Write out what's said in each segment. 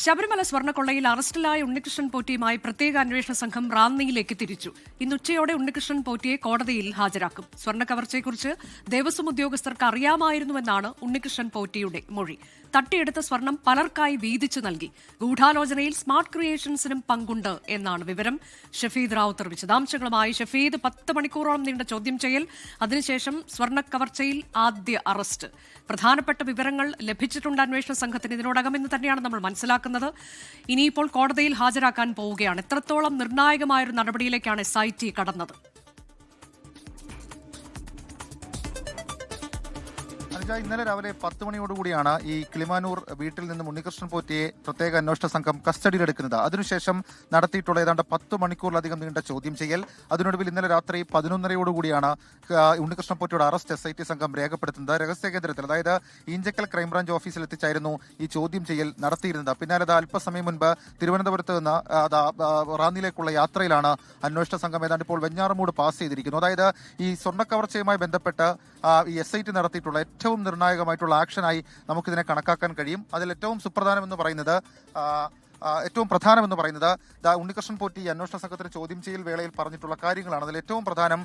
ശബരിമല സ്വർണ്ണക്കൊള്ളയിൽ അറസ്റ്റിലായ ഉണ്ണികൃഷ്ണൻ പോറ്റിയുമായി പ്രത്യേക അന്വേഷണ സംഘം റാന്നിയിലേക്ക് തിരിച്ചു. ഇന്ന് ഉച്ചയോടെ ഉണ്ണികൃഷ്ണൻ പോറ്റിയെ കോടതിയിൽ ഹാജരാക്കും. സ്വർണ്ണ കവർച്ചയെക്കുറിച്ച് ദേവസ്വം ഉദ്യോഗസ്ഥർക്ക് അറിയാമായിരുന്നുവെന്നാണ് ഉണ്ണികൃഷ്ണൻ പോറ്റിയുടെ മൊഴി. തട്ടിയെടുത്ത സ്വർണം പലർക്കായി വീതിച്ചു നൽകി. ഗൂഢാലോചനയിൽ സ്മാർട്ട് ക്രിയേഷൻസിനും പങ്കുണ്ട് എന്നാണ് വിവരം. ഷഫീദ് റാവുത്തർ വിശദാംശങ്ങളുമായി. ഷഫീദ്, 10 മണിക്കൂറോളം നീണ്ട ചോദ്യം ചെയ്യൽ, അതിനുശേഷം സ്വർണ്ണ കവർച്ചയിൽ ആദ്യ അറസ്റ്റ്. പ്രധാനപ്പെട്ട വിവരങ്ങൾ ലഭിച്ചിട്ടുണ്ട് അന്വേഷണ സംഘത്തിന് ഇതിനോടകം എന്ന് തന്നെയാണ് നമ്മൾ മനസ്സിലാക്കുന്നത്. ഇനിയിപ്പോൾ കോടതിയിൽ ഹാജരാക്കാൻ പോവുകയാണ്. എത്രത്തോളം നിർണായകമായൊരു നടപടിയിലേക്കാണ് SIT കടന്നത്? ഇന്നലെ രാവിലെ 10 മണിയോടുകൂടിയാണ് ഈ കിളിമാനൂർ വീട്ടിൽ നിന്നും ഉണ്ണികൃഷ്ണൻ പോറ്റിയെ പ്രത്യേക അന്വേഷണ സംഘം കസ്റ്റഡിയിലെടുക്കുന്നത്. അതിനുശേഷം നടത്തിയിട്ടുള്ള ഏതാണ്ട് 10 മണിക്കൂറിലധികം നീണ്ട ചോദ്യം ചെയ്യൽ. അതിനൊടുവിൽ ഇന്നലെ രാത്രി 11:30യോടുകൂടിയാണ് ഉണ്ണികൃഷ്ണൻ പോറ്റിയുടെ അറസ്റ്റ് SIT സംഘം രേഖപ്പെടുത്തുന്നത്. രഹസ്യ കേന്ദ്രത്തിൽ, അതായത് ഈഞ്ചക്കൽ ക്രൈംബ്രാഞ്ച് ഓഫീസിൽ എത്തിച്ചായിരുന്നു ഈ ചോദ്യം ചെയ്യൽ നടത്തിയിരുന്നത്. പിന്നാലെ അല്പസമയം മുൻപ് തിരുവനന്തപുരത്ത് നിന്ന് റാന്നിയിലേക്കുള്ള യാത്രയിലാണ് അന്വേഷണ സംഘം ഏതാണ്ട് ഇപ്പോൾ വെഞ്ഞാറമൂട് പാസ് ചെയ്തിരിക്കുന്നു. അതായത് ഈ സ്വർണ്ണക്കവർച്ചയുമായി ബന്ധപ്പെട്ട് ഈ SIT നടത്തിയിട്ടുള്ള ഏറ്റവും നിർണായകമായിട്ടുള്ള ആക്ഷനായി നമുക്കിതിനെ കണക്കാക്കാൻ കഴിയും. അതിൽ ഏറ്റവും പ്രധാനമെന്ന് പറയുന്നത് ഉണ്ണികൃഷ്ണൻ പോറ്റി ഈ അന്വേഷണ സംഘത്തിന് ചോദ്യം ചെയ്യൽ വേളയിൽ പറഞ്ഞിട്ടുള്ള കാര്യങ്ങളാണ്. അതിൽ ഏറ്റവും പ്രധാനം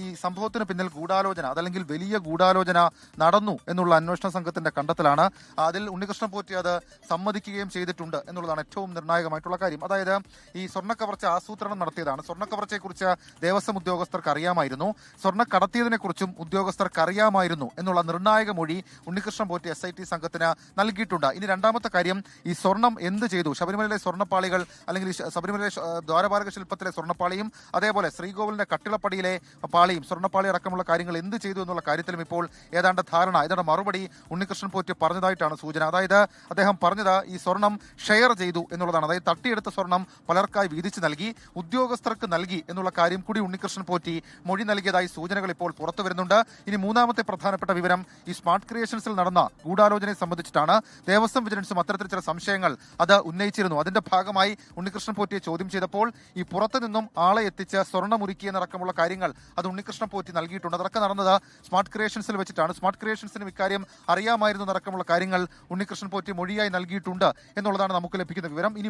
ഈ സംഭവത്തിന് പിന്നിൽ ഗൂഢാലോചന, അതല്ലെങ്കിൽ വലിയ ഗൂഢാലോചന നടന്നു എന്നുള്ള അന്വേഷണ സംഘത്തിന്റെ കണ്ടെത്തലാണ്. അതിൽ ഉണ്ണികൃഷ്ണൻ പോറ്റി അത് സമ്മതിക്കുകയും ചെയ്തിട്ടുണ്ട് എന്നുള്ളതാണ് ഏറ്റവും നിർണായകമായിട്ടുള്ള കാര്യം. അതായത് ഈ സ്വർണ്ണക്കവർച്ച ആസൂത്രണം നടത്തിയതാണ്. സ്വർണ്ണക്കവർച്ചയെക്കുറിച്ച് ദേവസ്വം ഉദ്യോഗസ്ഥർക്ക് അറിയാമായിരുന്നു, സ്വർണ്ണ കടത്തിയതിനെക്കുറിച്ചും ഉദ്യോഗസ്ഥർക്ക് അറിയാമായിരുന്നു എന്നുള്ള നിർണായക മൊഴി ഉണ്ണികൃഷ്ണൻ പോറ്റി SIT സംഘത്തിന് നൽകിയിട്ടുണ്ട്. ഇനി രണ്ടാമത്തെ കാര്യം, ഈ സ്വർണം എന്ത് ചെയ്തു, ശബരിമലയിലെ സ്വർണ്ണപ്പാളികൾ അല്ലെങ്കിൽ ശബരിമലയിലെ ദ്വാരപാലക ശില്പത്തിലെ സ്വർണ്ണപ്പാളിയും അതേപോലെ ശ്രീകോവിലിന്റെ കട്ടിളപ്പടിയിലെ പാളിയും സ്വർണ്ണപ്പാളി അടക്കമുള്ള കാര്യങ്ങൾ എന്ത് ചെയ്തു എന്നുള്ള കാര്യത്തിലും ഇപ്പോൾ ഏതാണ്ട് ധാരണ, ഏതാണ്ട് മറുപടി ഉണ്ണികൃഷ്ണൻ പോറ്റി പറഞ്ഞതായിട്ടാണ് സൂചന. അതായത് അദ്ദേഹം പറഞ്ഞത് ഈ സ്വർണം ഷെയർ ചെയ്തു എന്നുള്ളതാണ്. അതായത് തട്ടിയെടുത്ത സ്വർണം പലർക്കായി വീതിച്ചു നൽകി, ഉദ്യോഗസ്ഥർക്ക് നൽകി എന്നുള്ള കാര്യം കൂടി ഉണ്ണികൃഷ്ണൻ പോറ്റി മൊഴി നൽകിയതായി സൂചനകൾ ഇപ്പോൾ പുറത്തു വരുന്നുണ്ട്. ഇനി മൂന്നാമത്തെ പ്രധാനപ്പെട്ട വിവരം, ഈ സ്മാർട്ട് ക്രിയേഷൻസിൽ നടന്ന ഗൂഢാലോചനയെ സംബന്ധിച്ചിട്ടാണ്. ദേവസ്വം വിജിലൻസും അത്തരത്തിൽ ചില സംശയങ്ങൾ അത് ഉന്നയിച്ചിരുന്നു. അതിന്റെ ഭാഗമായി ഉണ്ണികൃഷ്ണൻ പോറ്റിയെ ചോദ്യം ചെയ്തപ്പോൾ ഈ പുറത്തു നിന്നും ആളെ എത്തിച്ച് സ്വർണ്ണമുറുക്കിയെന്നടക്കമുള്ള കാര്യങ്ങൾ അത് ഉണ്ണികൃഷ്ണൻ പോറ്റി നൽകിയിട്ടുണ്ട്. അതൊക്കെ നടന്നത് സ്മാർട്ട് ക്രിയേഷൻസിൽ വെച്ചിട്ടാണ്. സ്മാർട്ട് ക്രിയേഷൻസിനും ഇക്കാര്യം അറിയാമായിരുന്നു എന്നടക്കമുള്ള കാര്യങ്ങൾ ഉണ്ണികൃഷ്ണൻ പോറ്റി മൊഴിയായി നൽകിയിട്ടുണ്ട് എന്നുള്ളതാണ് നമുക്ക് ലഭിക്കുന്ന വിവരം. ഇനി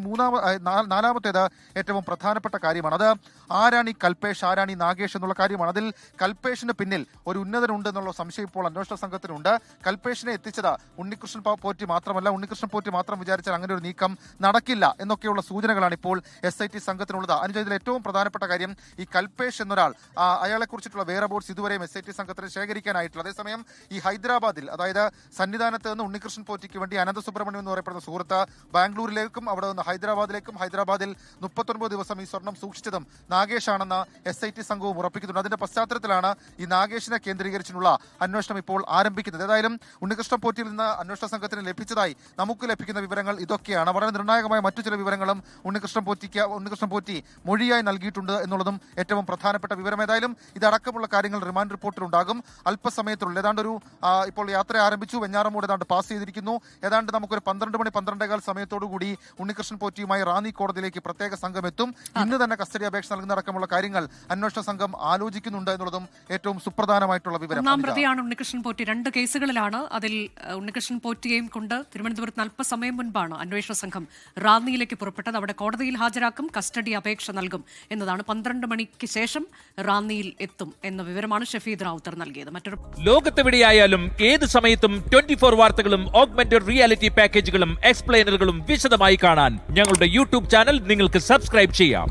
നാലാമത്തേത് ഏറ്റവും പ്രധാനപ്പെട്ട കാര്യമാണ്. അത് ആരാണ് ഈ കൽപേഷ്, ആരാണ് ഈ നാഗേഷ് എന്നുള്ള കാര്യമാണ്. അതിൽ കൽപേഷിന് പിന്നിൽ ഒരു ഉന്നതനുണ്ട് എന്നുള്ള സംശയം ഇപ്പോൾ അന്വേഷണ സംഘത്തിനുണ്ട്. കൽപേഷിനെ എത്തിച്ചത് ഉണ്ണികൃഷ്ണൻ പോറ്റി മാത്രമല്ല, ഉണ്ണികൃഷ്ണൻ പോറ്റി മാത്രം വിചാരിച്ചാൽ അങ്ങനെ ഒരു നീക്കം നടക്കില്ല എന്നൊക്കെയുള്ള സൂചനകളാണ് ഇപ്പോൾ SIT സംഘത്തിനുള്ളത്. ഇതിൽ ഏറ്റവും പ്രധാനപ്പെട്ട കാര്യം, ഈ കൽപേഷ് എന്നൊരാൾ, അയാളെ കുറിച്ചിട്ടുള്ള വേറെ ബോർഡ്സ് ഇതുവരെയും SIT സംഘത്തിന് ശേഖരിക്കാനായിട്ടുള്ള. അതേസമയം ഈ ഹൈദരാബാദിൽ, അതായത് സന്നിധാനത്ത് നിന്ന് ഉണ്ണികൃഷ്ണൻ പോറ്റിക്ക് വേണ്ടി അനന്തസുബ്രഹ്മണ്യം എന്ന് പറയപ്പെടുന്ന സുഹൃത്ത് ബാംഗ്ലൂരിലേക്കും അവിടെ നിന്ന് ഹൈദരാബാദിൽ 39 ദിവസം ഈ സ്വർണം സൂക്ഷിച്ചതും നാഗേഷാണെന്ന് SIT സംഘവും ഉറപ്പിക്കുന്നുണ്ട്. അതിന്റെ പശ്ചാത്തലത്തിലാണ് ഈ നാഗേഷിനെ കേന്ദ്രീകരിച്ചുള്ള അന്വേഷണം ഇപ്പോൾ ആരംഭിക്കുന്നത്. ഏതായാലും ഉണ്ണികൃഷ്ണൻ പോറ്റിയിൽ നിന്ന് അന്വേഷണ സംഘത്തിന് ലഭിച്ചതായി നമുക്ക് ലഭിക്കുന്ന വിവരങ്ങൾ ഇതൊക്കെയാണ്. വളരെ നിർണായകമായ മറ്റു ചില വിവരങ്ങളും ഉണ്ണികൃഷ്ണൻ പോറ്റി മൊഴിയായി നൽകിയിട്ടുണ്ട് എന്നുള്ളതും ഏറ്റവും പ്രധാനപ്പെട്ട വിവരം. ഏതായാലും ഇതടക്കമുള്ള കാര്യങ്ങൾ റിമാൻഡ് റിപ്പോർട്ടിലുണ്ടാകും അല്പസമയത്തിനുള്ളിൽ. ഏതാണ്ട് ഇപ്പോൾ യാത്ര ആരംഭിച്ചു, വെഞ്ഞാറമൂട് ഏതാണ്ട് പാസ് ചെയ്തിരിക്കുന്നു. ഏതാണ്ട് നമുക്കൊരു 12 മണി 12:15 സമയത്തോടുകൂടി ഉണ്ണികൃഷ്ണൻ പോറ്റിയുമായി റാന്നി കോടതിയിലേക്ക് പ്രത്യേക സംഘം എത്തും. ഇന്ന് തന്നെ കസ്റ്റഡി അപേക്ഷ നൽകുന്നതടക്കമുള്ള കാര്യങ്ങൾ അന്വേഷണ സംഘം ആലോചിക്കുന്നുണ്ട് എന്നുള്ളതും ഏറ്റവും സുപ്രധാനമായിട്ടുള്ള വിവരം. ഒന്നാം പ്രതിയാണ് ഉണ്ണികൃഷ്ണൻ പോറ്റി. 2 കേസുകളിലാണ്. അതിൽ ഉണ്ണികൃഷ്ണൻ പോറ്റിയെയും കൊണ്ട് തിരുവനന്തപുരത്ത് അല്പസമയം മുൻപാണ് അന്വേഷണ സംഘം റാന്നിയിലേക്ക് പുറപ്പെട്ടത്. അവിടെ കോടതിയിൽ ഹാജരാക്കും, കസ്റ്റഡി അപേക്ഷ നൽകും എന്നതാണ്. 12 മണിക്ക് ശേഷം റാന്നിയിൽ എത്തും എന്ന വിവരമാണ് ഷഫീദ് റാവുത്തർ നൽകിയത്. ലോകത്തെവിടെയായാലും ഏത് സമയത്തും 24 വാർത്തകളും ഓഗ്മെന്റഡ് റിയാലിറ്റി പാക്കേജുകളും എക്സ്പ്ലെയിനറുകളും വിശദമായി കാണാൻ ഞങ്ങളുടെ YouTube ചാനൽ നിങ്ങൾക്ക് സബ്സ്ക്രൈബ് ചെയ്യാം.